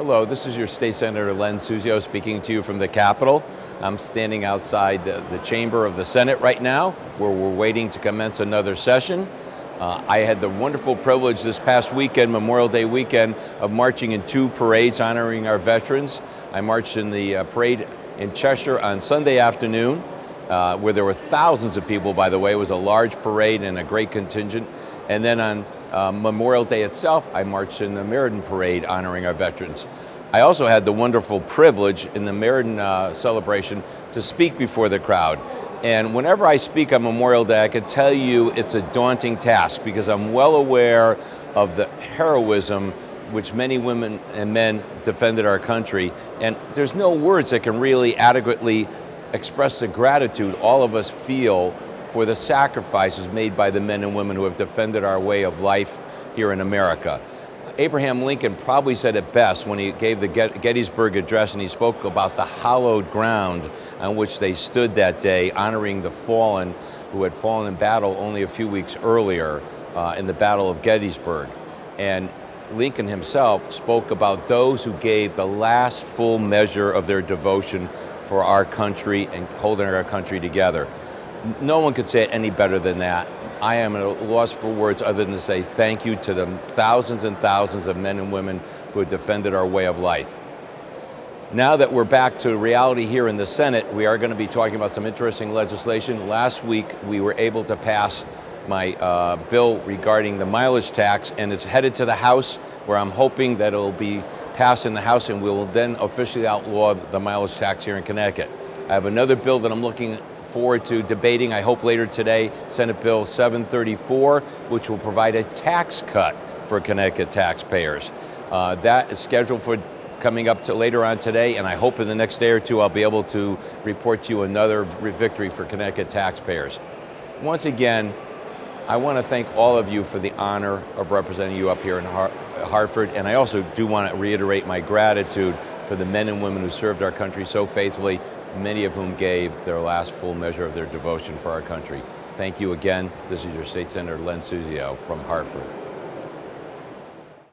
Hello, this is your State Senator Len Suzio speaking to you from the Capitol. I'm standing outside the chamber of the Senate right now, where we're waiting to commence another session. I had the wonderful privilege this past weekend, Memorial Day weekend, of marching in two parades honoring our veterans. I marched in the parade in Cheshire on Sunday afternoon, where there were thousands of people, by the way. It was a large parade and a great contingent. And then on Memorial Day itself, I marched in the Meriden parade honoring our veterans. I also had the wonderful privilege in the Meriden celebration to speak before the crowd. And whenever I speak on Memorial Day, I can tell you it's a daunting task because I'm well aware of the heroism which many women and men defended our country. And there's no words that can really adequately express the gratitude all of us feel for the sacrifices made by the men and women who have defended our way of life here in America. Abraham Lincoln probably said it best when he gave the Gettysburg Address, and he spoke about the hallowed ground on which they stood that day, honoring the fallen who had fallen in battle only a few weeks earlier in the Battle of Gettysburg. And Lincoln himself spoke about those who gave the last full measure of their devotion for our country and holding our country together. No one could say it any better than that. I am at a loss for words other than to say thank you to the thousands and thousands of men and women who have defended our way of life. Now that we're back to reality here in the Senate, we are going to be talking about some interesting legislation. Last week, we were able to pass my bill regarding the mileage tax, and it's headed to the House, where I'm hoping that it'll be passed in the House, and we will then officially outlaw the mileage tax here in Connecticut. I have another bill that I'm looking forward to debating, I hope later today, Senate Bill 734, which will provide a tax cut for Connecticut taxpayers. That is scheduled for coming up to later on today, and I hope in the next day or two I'll be able to report to you another victory for Connecticut taxpayers. Once again, I want to thank all of you for the honor of representing you up here in Hartford, and I also do want to reiterate my gratitude for the men and women who served our country so faithfully, many of whom gave their last full measure of their devotion for our country. Thank you again. This is your State Senator Len Suzio from Hartford.